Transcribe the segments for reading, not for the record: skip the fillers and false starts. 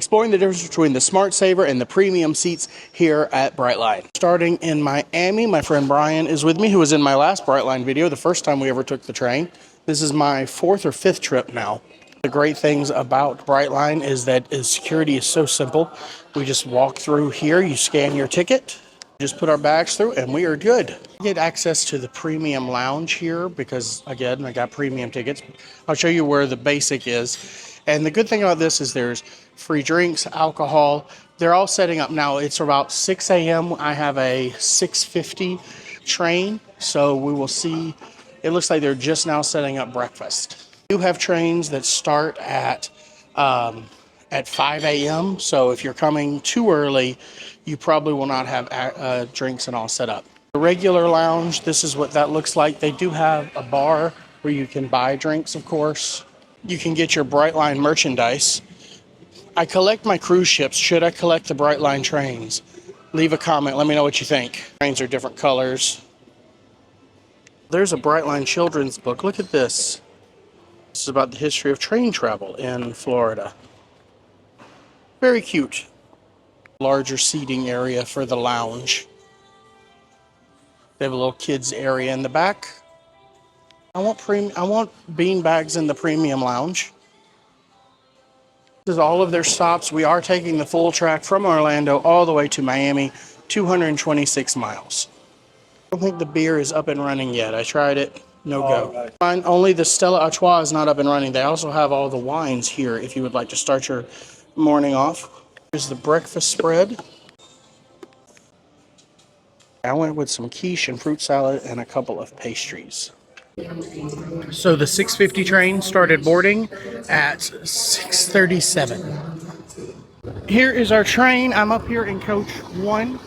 exploring the difference between the Smart Saver and the premium seats here at Brightline. Starting in Miami, my friend Brian is with me, who was in my last Brightline video, the first time we ever took the train. This is my 4th or 5th trip now. The great things about Brightline is that security is so simple. We just walk through here, you scan your ticket, just put our bags through, and we are good. Get access to the premium lounge here because, again, I got premium tickets. I'll show you where the basic is. And the good thing about this is there's free drinks, alcohol. They're all setting up now. It's about 6 a.m. I have a 6:50 train, so we will see. It looks like they're just now setting up breakfast. We do have trains that start at 5 a.m. So if you're coming too early, you probably will not have drinks and all set up. The regular lounge, this is what that looks like. They do have a bar where you can buy drinks, of course. You can get your Brightline merchandise. I collect my cruise ships. Should I collect the Brightline trains? Leave a comment. Let me know what you think. Trains are different colors. There's a Brightline children's book. Look at this. This is about the history of train travel in Florida. Very cute. Larger seating area for the lounge. They have a little kids area in the back. I want bean bags in the premium lounge. This is all of their stops. We are taking the full track from Orlando all the way to Miami, 226 miles. I don't think the beer is up and running yet. I tried it. No go. Right. Fine. Only the Stella Artois is not up and running. They also have all the wines here if you would like to start your morning off. Here's the breakfast spread. I went with some quiche and fruit salad and a couple of pastries. So the 6:50 train started boarding at 6:37. Here is our train. I'm up here in coach 1.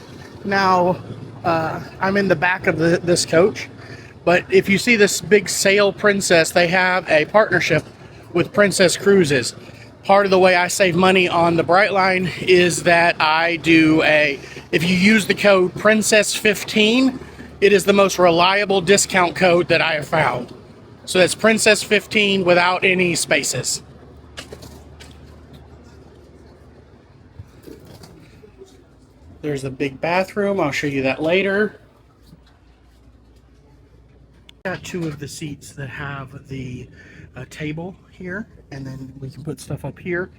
Now, I'm in the back of this coach. But if you see this big Sail Princess, they have a partnership with Princess Cruises. Part of the way I save money on the Brightline is that if you use the code Princess15, it is the most reliable discount code that I have found. So that's Princess15 without any spaces. There's the big bathroom. I'll show you that later. Got 2 of the seats that have the table here, and then we can put stuff up here.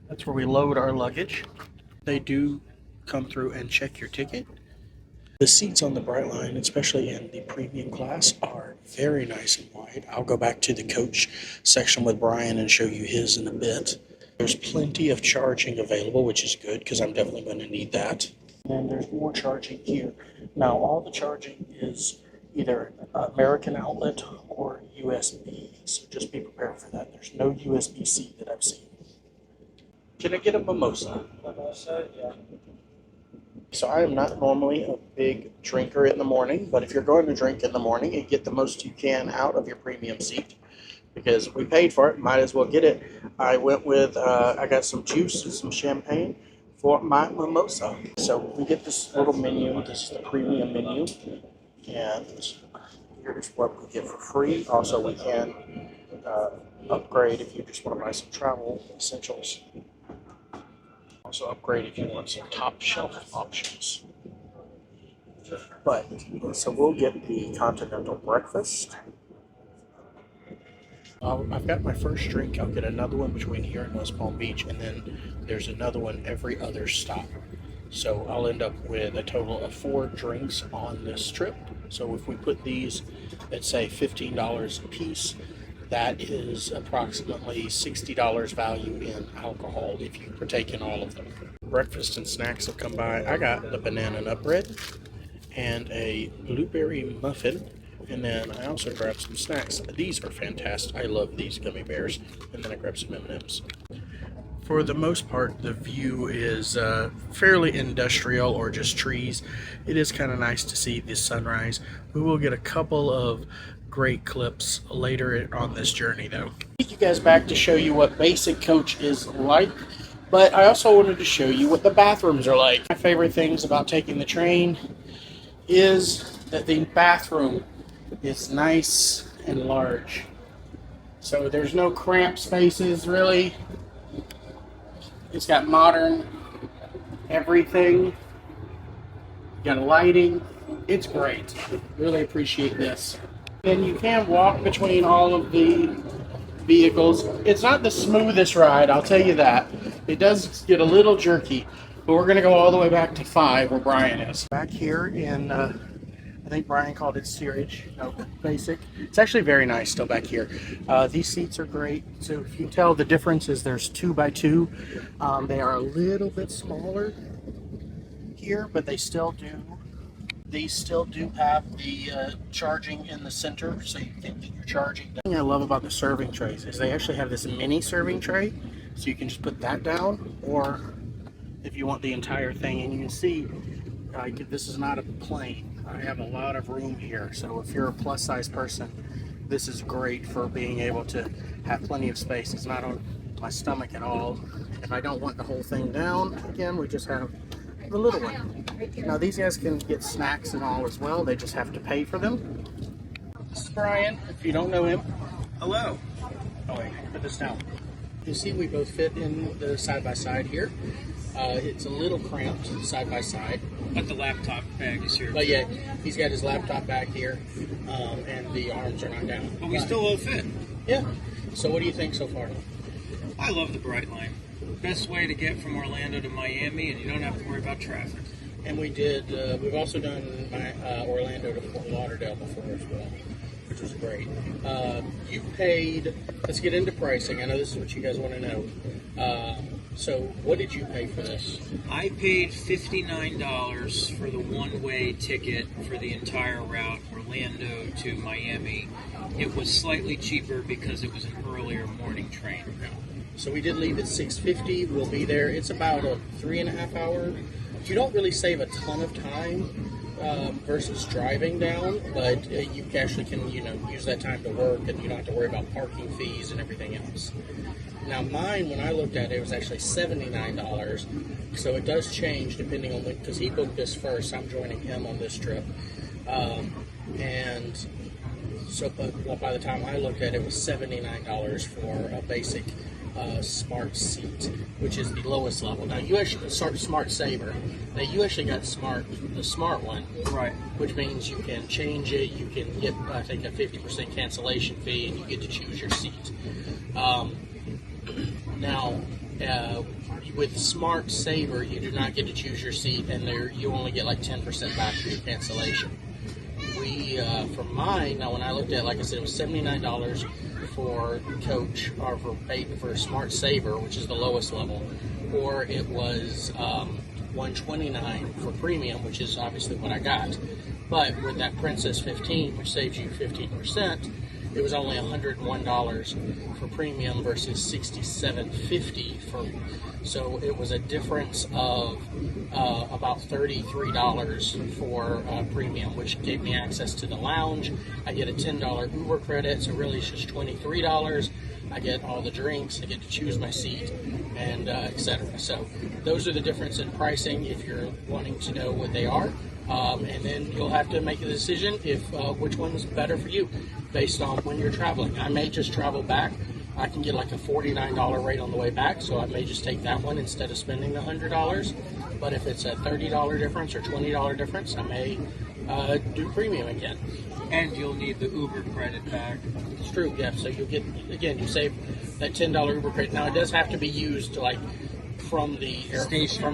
That's where we load our luggage. They do come through and check your ticket. The seats on the Brightline, especially in the premium class, are very nice and wide. I'll go back to the coach section with Brian and show you his in a bit. There's plenty of charging available, which is good because I'm definitely going to need that. And there's more charging here. Now, all the charging is either American outlet or USB, so just be prepared for that. There's no USB-C that I've seen. Can I get a mimosa? Mimosa, yeah. So I am not normally a big drinker in the morning, but if you're going to drink in the morning and get the most you can out of your premium seat, because we paid for it, might as well get it. I went with, I got some juice and some champagne for my mimosa. So we get this little menu. This is the premium menu. And here's what we get for free. Also, we can upgrade if you just want to buy some travel essentials. Also upgrade if you want some top shelf options. But, so we'll get the continental breakfast. I've got my first drink. I'll get another one between here and West Palm Beach, and then there's another one every other stop. So I'll end up with a total of 4 drinks on this trip. So if we put these at, say, $15 a piece, that is approximately $60 value in alcohol if you partake in all of them. Breakfast and snacks have come by. I got the banana nut bread and a blueberry muffin. And then I also grabbed some snacks. These are fantastic. I love these gummy bears. And then I grabbed some M&Ms. For the most part, the view is fairly industrial or just trees. It is kind of nice to see the sunrise. We will get a couple of great clips later on this journey, though. Take you guys back to show you what basic coach is like, but I also wanted to show you what the bathrooms are like. My favorite things about taking the train is that the bathroom is nice and large. So there's no cramped spaces, really. It's got modern everything. Got lighting. It's great. Really appreciate this. And you can walk between all of the vehicles. It's not the smoothest ride, I'll tell you that. It does get a little jerky, but we're going to go all the way back to 5 where Brian is. Back here in, I think Brian called it steerage, no, basic. It's actually very nice still back here. These seats are great. So if you tell the difference is there's 2x2. They are a little bit smaller here, but they still do. These still do have the charging in the center, so you think that you're charging. The thing I love about the serving trays is they actually have this mini serving tray, so you can just put that down, or if you want the entire thing. And you can see, this is not a plane. I have a lot of room here, so if you're a plus size person, this is great for being able to have plenty of space. It's not on my stomach at all. If I don't want the whole thing down, again, we just have the little one. Now these guys can get snacks and all as well. They just have to pay for them. This is Brian, if you don't know him. Hello. Oh wait, put this down. You see we both fit in the side-by-side here. It's a little cramped side-by-side. But the laptop bag is here. But yeah, he's got his laptop back here, and the arms are not down. But we still all fit. Yeah. So what do you think so far? I love the Brightline. Best way to get from Orlando to Miami, and you don't have to worry about traffic. And we did, we've also done Orlando to Fort Lauderdale before as well, which was great. You paid, let's get into pricing. I know this is what you guys want to know. So what did you pay for this? I paid $59 for the one-way ticket for the entire route, Orlando to Miami. It was slightly cheaper because it was an earlier morning train. So we did leave at 6:50. We'll be there. It's about a 3.5 hour. You don't really save a ton of time versus driving down, but you actually can, use that time to work, and you don't have to worry about parking fees and everything else. Now mine, when I looked at it, it was actually $79. So it does change depending on when, because he booked this first. I'm joining him on this trip, and so but by the time I looked at it, it was $79 for a basic smart seat, which is the lowest level. Now you actually smart saver. Now you actually got the smart one, right? Which means you can change it. You can get, I think, a 50% cancellation fee, and you get to choose your seat. Now, with Smart Saver, you do not get to choose your seat, and you only get like 10% back for your cancellation. For mine, now when I looked at it, like I said, it was $79 for coach, or for Smart Saver, which is the lowest level, or it was $129 for premium, which is obviously what I got. But with that Princess 15, which saves you 15%, it was only $101 for premium versus $67.50 for. So it was a difference of about $33 for premium, which gave me access to the lounge. I get a $10 Uber credit, so really it's just $23. I get all the drinks, I get to choose my seat, and etc. So those are the difference in pricing if you're wanting to know what they are. And then you'll have to make a decision if which one's better for you based on when you're traveling. I may just travel back. I can get like a $49 rate on the way back, so I may just take that one instead of spending the $100. But if it's a $30 difference or $20 difference, I may do premium again. And you'll need the Uber credit back. It's true, yeah. So you'll get, again, you save that $10 Uber credit. Now it does have to be used to from the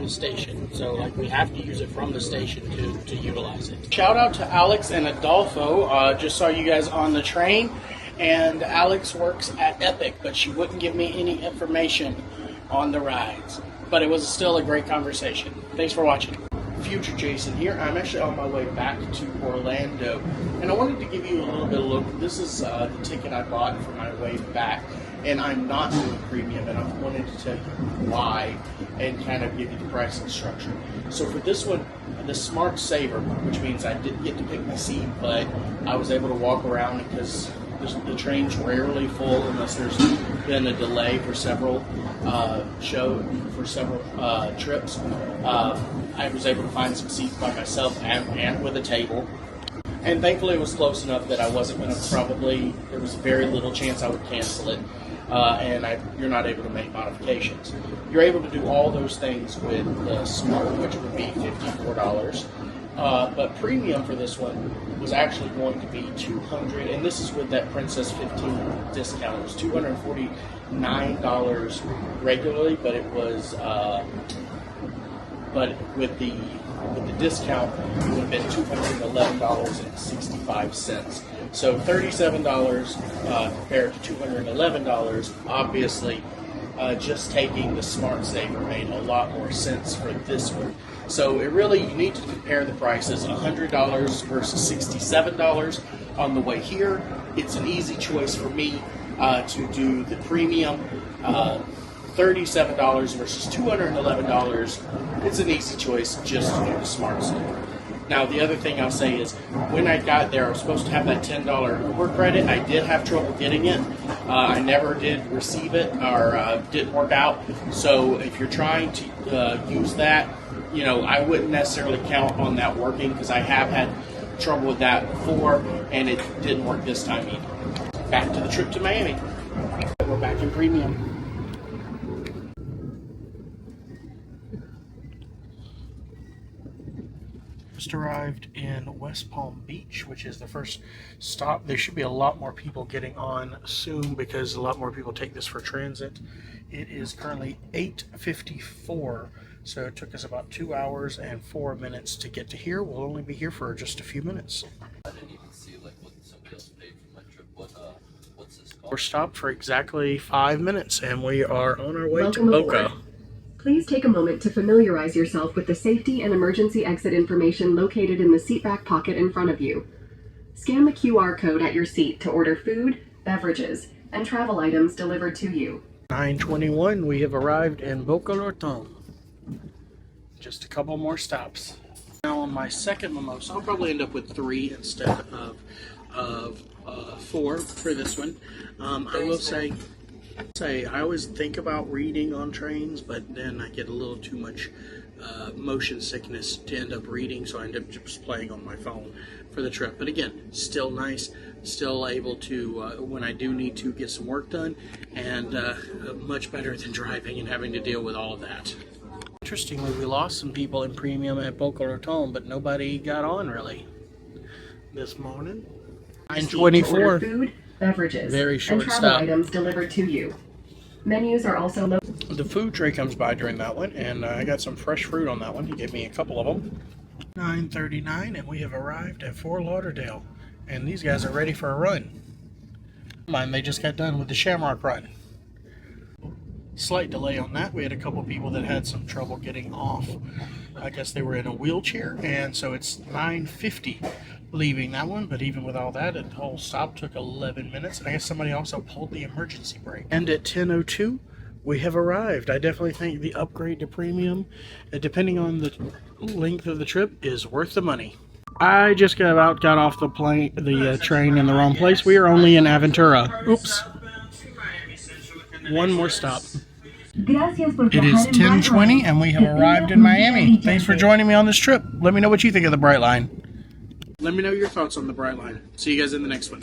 station. So we have to use it from the station to utilize it. Shout out to Alex and Adolfo. Just saw you guys on the train, and Alex works at Epic, but she wouldn't give me any information on the rides. But it was still a great conversation. Thanks for watching. Future Jason here. I'm actually on my way back to Orlando, and I wanted to give you a little bit of a look. This is the ticket I bought for my way back, and I'm not doing premium, and I wanted to tell you why and kind of give you the pricing structure. So for this one, the Smart Saver, which means I didn't get to pick my seat, but I was able to walk around because the train's rarely full unless there's been a delay for several trips. I was able to find some seats by myself and with a table. And thankfully it was close enough that I wasn't going to there was very little chance I would cancel it. you're not able to make modifications. You're able to do all those things with the Smart, which would be $54. But premium for this one was actually going to be $200, and this is with that Princess 15 discount. It was $249 regularly, but it was but with the discount, it would have been $211.65. So $37 compared to $211. Obviously, just taking the Smart Saver made a lot more sense for this one. So you need to compare the prices: $100 versus $67 on the way here. It's an easy choice for me to do the premium. $37 versus $211. It's an easy choice just to do the Smart Saver. Now, the other thing I'll say is, when I got there, I was supposed to have that $10 Uber credit. I did have trouble getting it. I never did receive it, or didn't work out. So if you're trying to use that, I wouldn't necessarily count on that working, because I have had trouble with that before, and it didn't work this time either. Back to the trip to Miami. We're back in premium. Just arrived in West Palm Beach, which is the first stop. There should be a lot more people getting on soon, because a lot more people take this for transit. It is currently 8:54, so it took us about 2 hours and 4 minutes to get to here. We'll only be here for just a few minutes. I didn't even see what somebody else paid for my trip. What's this called? We're stopped for exactly 5 minutes, and we are on our way Welcome to Boca. aboard. Please take a moment to familiarize yourself with the safety and emergency exit information located in the seat back pocket in front of you. Scan the QR code at your seat to order food, beverages, and travel items delivered to you. 9:21, we have arrived in Boca Raton. Just a couple more stops. Now on my second mimosa, I'll probably end up with 3 instead of 4 for this one. I will say I always think about reading on trains, but then I get a little too much motion sickness to end up reading, so I end up just playing on my phone for the trip. But again, still nice, still able to, when I do need to, get some work done, and much better than driving and having to deal with all of that. Interestingly, we lost some people in premium at Boca Raton, but nobody got on really this morning. 9:24. Food, beverages, Very short and travel stop. items delivered to you. Menus are also located. The food tray comes by during that one, and I got some fresh fruit on that one. He gave me a couple of them. 9:39, and we have arrived at Fort Lauderdale, and these guys are ready for a run. Mine, they just got done with the Shamrock Run. Slight delay on that. We had a couple people that had some trouble getting off. I guess they were in a wheelchair, and so it's 9:50 leaving that one. But even with all that, the whole stop took 11 minutes, and I guess somebody also pulled the emergency brake. And at 10:02, we have arrived. I definitely think the upgrade to premium, depending on the length of the trip, is worth the money. I just got off the train in the wrong place. We are only in Aventura. Oops. One more stop. It is 10:20, and we have arrived in Miami. Thanks for joining me on this trip. Let me know what you think of the Brightline. Let me know your thoughts on the Brightline. See you guys in the next one.